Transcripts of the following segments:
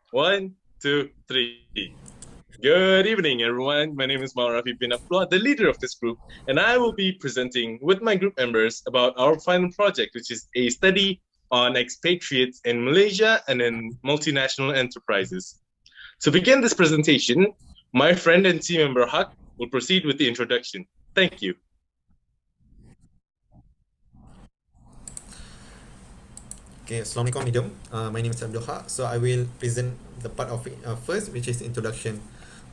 One, two, three. Good evening, everyone. My name is Rafi bin Abdullah, the leader of this group, and I will be presenting with my group members about our final project, which is a study on expatriates in Malaysia and in multinational enterprises. To begin this presentation, my friend and team member Haq will proceed with the introduction. Thank you. Okay, Assalamualaikum Idam. My name is Abdul Haq. So I will present the part of it first, which is introduction.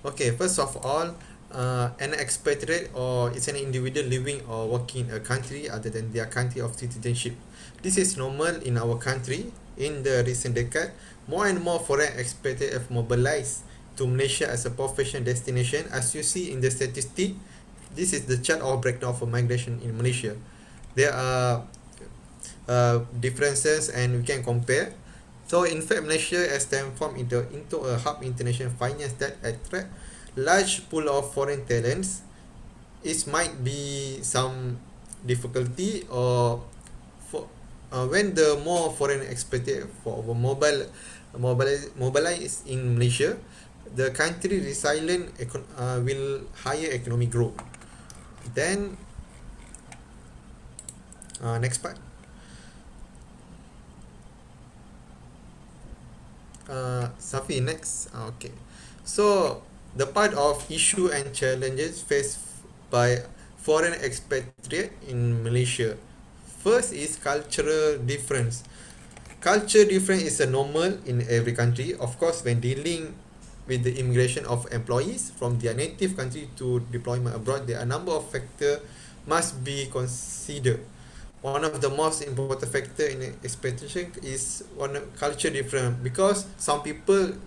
Okay, first of all, an expatriate or it's an individual living or working in a country other than their country of citizenship. This is normal in our country. In the recent decade, more and more foreign expatriates have mobilized to Malaysia as a professional destination. As you see in the statistic, this is the chart of breakdown for migration in Malaysia. There are differences and we can compare. So in fact, Malaysia has transformed into a hub international finance that attract large pool of foreign talents. It might be some difficulty or for when the more foreign expatriate for mobilize in Malaysia, the country resilient will higher economic growth. Then next part. Safi, next. Okay. So the part of issue and challenges faced by foreign expatriate in Malaysia. First is cultural difference. Culture difference is a normal in every country. Of course, when dealing with the immigration of employees from their native country to deployment abroad, there are a number of factors must be considered. One of the most important factor in expatriation is one culture difference, because some people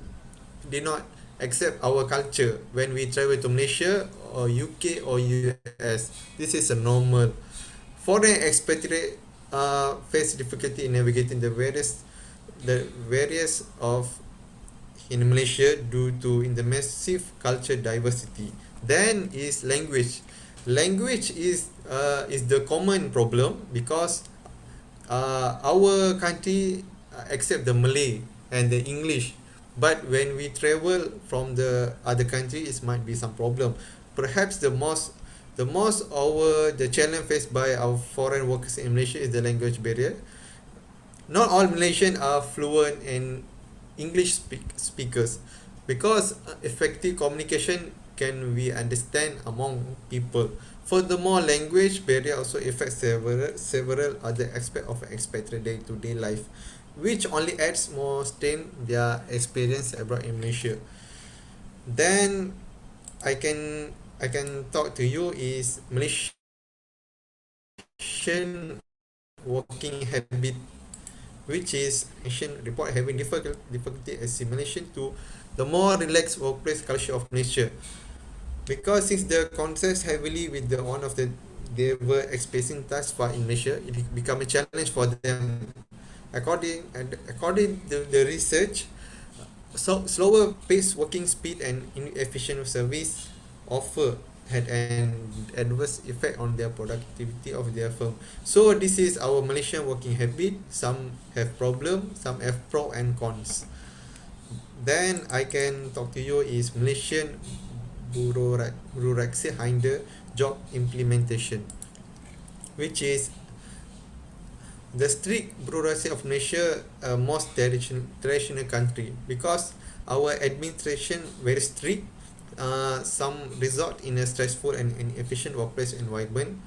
did not accept our culture when we travel to Malaysia or UK or US. This is a normal. Foreign expatriate face difficulty in navigating the various of in Malaysia due to in the massive culture diversity. Then is language. Language is the common problem, because our country accept the Malay and the English, but when we travel from the other country, it might be some problem. Perhaps the challenge faced by our foreign workers in Malaysia is the language barrier. Not all Malaysians are fluent in speakers, because effective communication can we understand among people. Furthermore, language barrier also affects several other aspects of expatriate day-to-day life, which only adds more strain their experience abroad in Malaysia. Then I can talk to you is Malaysian working habit, which is Asian report having difficulty assimilation to the more relaxed workplace culture of Malaysia, because since the context heavily with the one of the they were experiencing thus far in Malaysia, it become a challenge for them. According to the research, so slower pace working speed and inefficient service offer had an adverse effect on their productivity of their firm. So this is our Malaysian working habit. Some have problem, some have pro and cons. Then I can talk to you is Malaysian bureaucracy hinder job implementation, which is the strict bureaucracy of Malaysia, most traditional country, because our administration very strict. Some result in a stressful and inefficient workplace environment.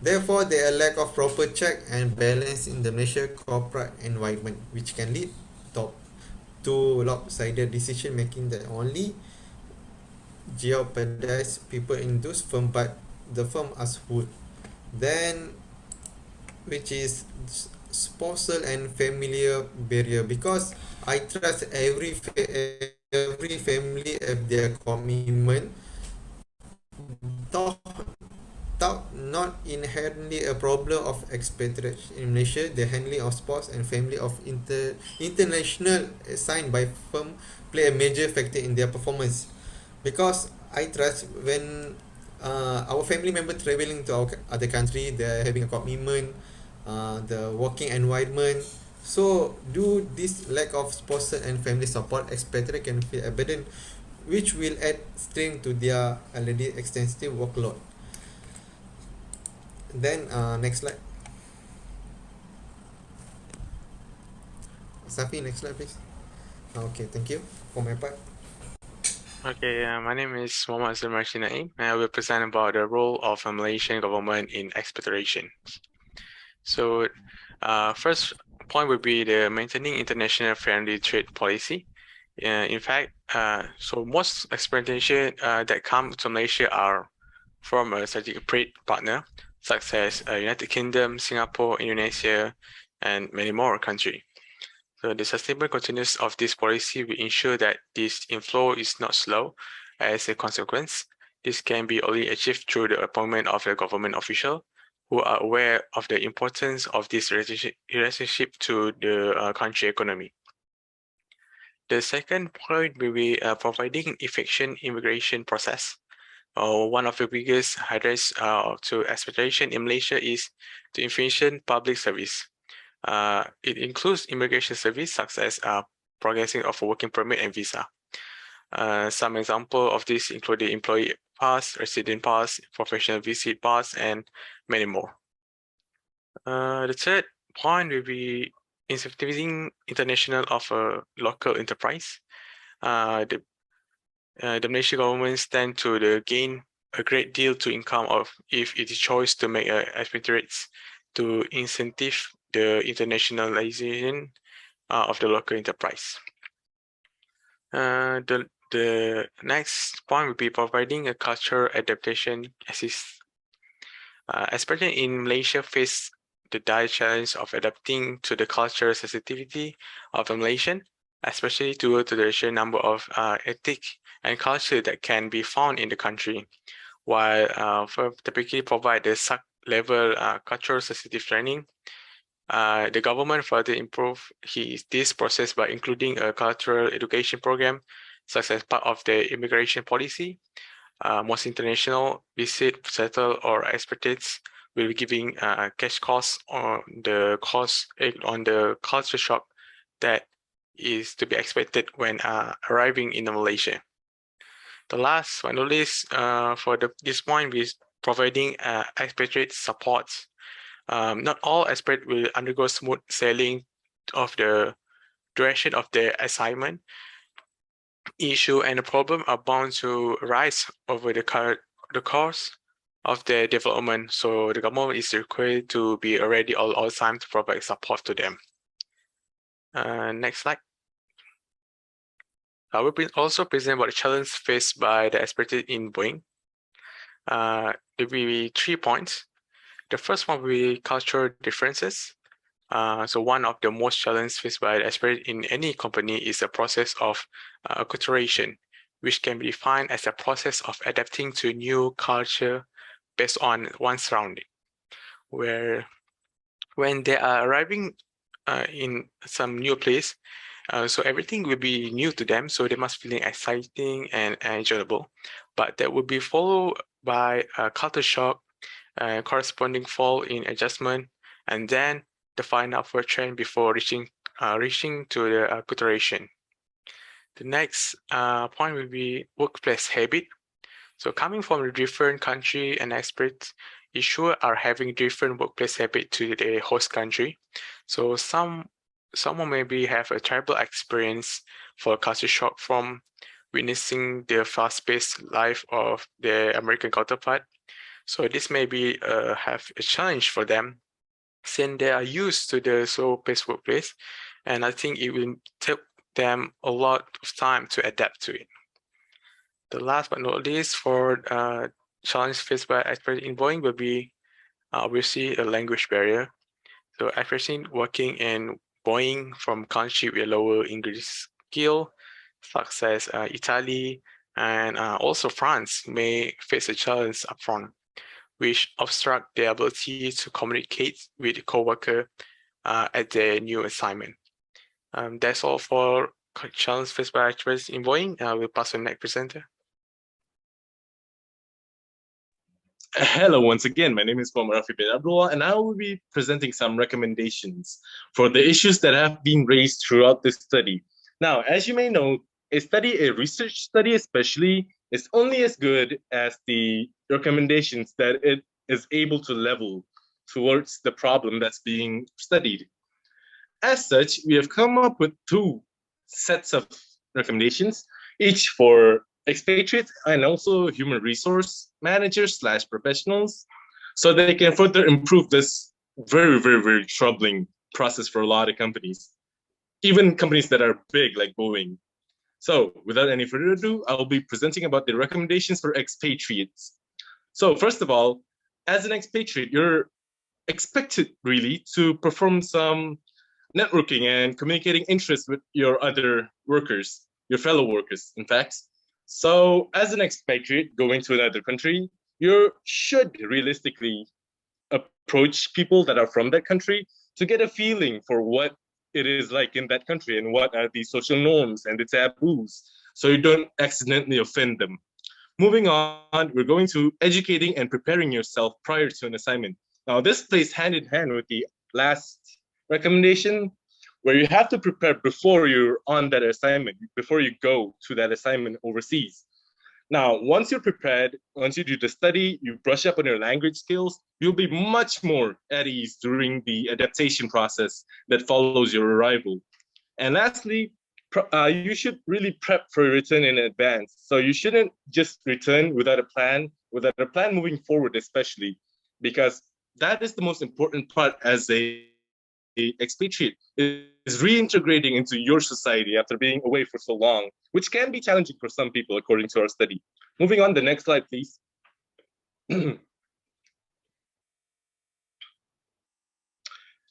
Therefore, there are lack of proper check and balance in the Malaysia corporate environment, which can lead top to lopsided decision making that only jeopardize people in those firm, but the firm as whole. Then, which is spousal and familiar barrier, because I trust every family have their commitment, though not inherently a problem of expatriate in Malaysia. The handling of spouse and family of international assigned by firm play a major factor in their performance, because I trust when our family member traveling to our other country, they are having a commitment, the working environment, So, due this lack of sponsor and family support, expatriate can feel a burden, which will add strain to their already extensive workload. Then, next slide. Safi, next slide, please. Okay, thank you for my part. Okay, my name is Muhammad Zulmarshi Naim, and I will present about the role of the Malaysian government in expatriation. So, first point would be the maintaining international friendly trade policy. In fact, so most expectation that come to Malaysia are from a strategic partner, such as United Kingdom, Singapore, Indonesia, and many more countries. So the sustainable continuance of this policy will ensure that this inflow is not slow. As a consequence, this can be only achieved through the appointment of a government official who are aware of the importance of this relationship to the country economy. The second point will be providing efficient immigration process. One of the biggest hurdles to expatriation in Malaysia is the efficient public service. It includes immigration service such as processing of a working permit and visa. Some example of this include the employee pass, resident pass, professional visit pass, and many more. The third point will be incentivizing international of a local enterprise. The Malaysian government stand to gain a great deal to income of if it is choice to make expatriates to incentive the internationalization of the local enterprise. The next point would be providing a cultural adaptation assist. Especially in Malaysia face the dire challenge of adapting to the cultural sensitivity of the Malaysian, especially due to the sheer number of ethnic and culture that can be found in the country. While for typically provide the level cultural sensitive training, the government further improve this process by including a cultural education program, such as part of the immigration policy. Most international visit, settle, or expatriates will be giving cash costs on the culture shock that is to be expected when arriving in Malaysia. The last but not least, for this point is providing expatriate support. Not all expatriates will undergo smooth sailing of the duration of their assignment. Issue and the problem are bound to rise over the course of their development. So the government is required to be ready all time to provide support to them. Next slide. I will also present about the challenges faced by the expatriate in Boeing. There will be 3 points. The first one will be cultural differences. So one of the most challenges faced by the expatriate in any company is the process of acculturation, which can be defined as a process of adapting to new culture based on one's surrounding. Where when they are arriving in some new place, so everything will be new to them, so they must feeling exciting and enjoyable. But that will be followed by a culture shock, corresponding fall in adjustment, and then the final upward trend before reaching to the acculturation. The next point will be workplace habit. So coming from a different country and experts issue are having different workplace habit to the host country. So someone maybe have a terrible experience for culture shock from witnessing the fast-paced life of their American counterpart. So this may be have a challenge for them since they are used to the slow-paced workplace, and I think it will take them a lot of time to adapt to it. The last but not least for challenge faced by experts in Boeing will be obviously a language barrier. So especially working in Boeing from country with lower English skill, such as Italy and also France may face a challenge upfront, which obstruct their ability to communicate with the coworker at their new assignment. That's all for challenge faced by experts in Boeing. I will pass to the next presenter. Hello, once again. My name is Rafi, and I will be presenting some recommendations for the issues that have been raised throughout this study. Now, as you may know, a research study especially, is only as good as the recommendations that it is able to level towards the problem that's being studied. As such, we have come up with two sets of recommendations, each for expatriates and also human resource managers slash professionals, so they can further improve this very, very, very troubling process for a lot of companies, even companies that are big like Boeing. So without any further ado, I'll be presenting about the recommendations for expatriates. So first of all, as an expatriate, you're expected really to perform some networking and communicating interests with your other workers, your fellow workers, in fact. So, as an expatriate going to another country, you should realistically approach people that are from that country to get a feeling for what it is like in that country and what are the social norms and the taboos, so you don't accidentally offend them. Moving on, we're going to educating and preparing yourself prior to an assignment. Now, this plays hand in hand with the last recommendation, where you have to prepare before you're on that assignment, before you go to that assignment overseas. Now, once you're prepared, once you do the study, you brush up on your language skills, you'll be much more at ease during the adaptation process that follows your arrival. And lastly, you should really prep for your return in advance. So you shouldn't just return without a plan moving forward, especially because that is the most important part as a expatriate, is reintegrating into your society after being away for so long, which can be challenging for some people, according to our study. Moving on, the next slide, please. Now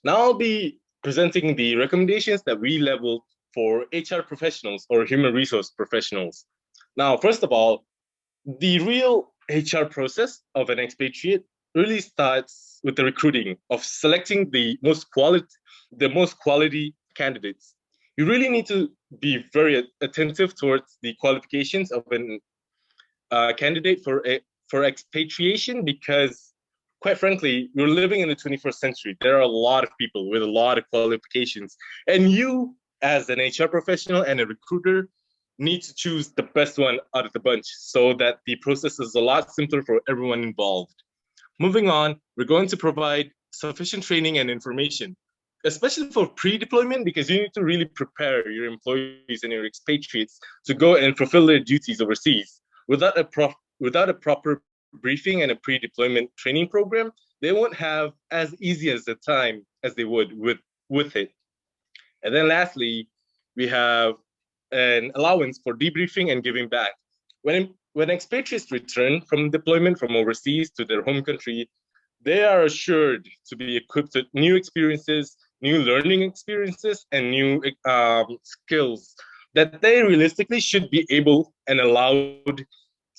I'll be presenting the recommendations that we leveled for HR professionals or human resource professionals. Now, first of all, the real HR process of an expatriate really starts with the recruiting of selecting the most quality candidates. You really need to be very attentive towards the qualifications of an candidate for expatriation, because quite frankly, you're living in the 21st century. There are a lot of people with a lot of qualifications, and you, as an HR professional and a recruiter, need to choose the best one out of the bunch so that the process is a lot simpler for everyone involved. Moving on, we're going to provide sufficient training and information, especially for pre-deployment, because you need to really prepare your employees and your expatriates to go and fulfill their duties overseas. Without a proper briefing and a pre-deployment training program, they won't have as easy as the time as they would with it. And then lastly, we have an allowance for debriefing and giving back. When expatriates return from deployment from overseas to their home country, they are assured to be equipped with new experiences, new learning experiences, and new skills that they realistically should be able and allowed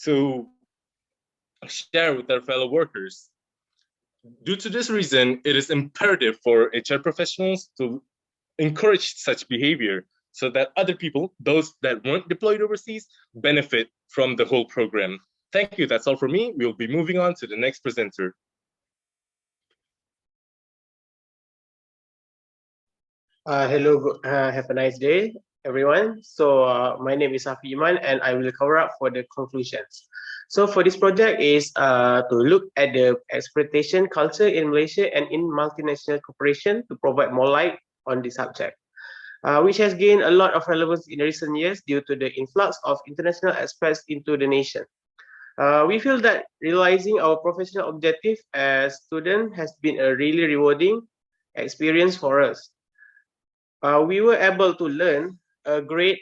to share with their fellow workers. Due to this reason, it is imperative for HR professionals to encourage such behavior so that other people, those that weren't deployed overseas, benefit from the whole program. Thank you. That's all for me. We'll be moving on to the next presenter. Hello, have a nice day, everyone. So my name is Rafi and I will cover up for the conclusions. So for this project is to look at the exploitation culture in Malaysia and in multinational corporation to provide more light on the subject, which has gained a lot of relevance in recent years due to the influx of international expats into the nation. We feel that realizing our professional objective as students has been a really rewarding experience for us. We were able to learn a great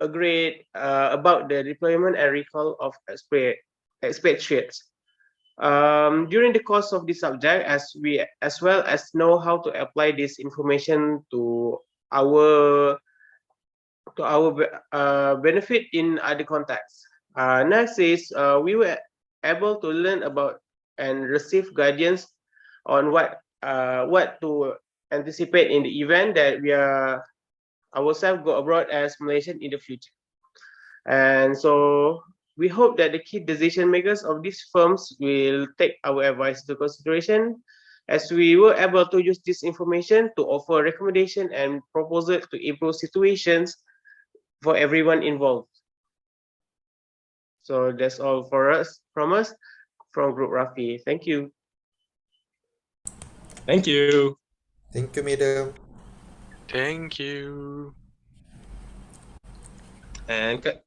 about the deployment and recall of expatriates. During the course of this subject, as well as know how to apply this information to our benefit in other contexts. Next is we were able to learn about and receive guidance on what to anticipate in the event that we are ourselves go abroad as Malaysian in the future. And so We hope that the key decision makers of these firms will take our advice into consideration, as we were able to use this information to offer recommendation and proposals to improve situations for everyone involved. So that's all for us from Group Rafi. Thank you. Thank you. Thank you, madam. Thank you. And cut.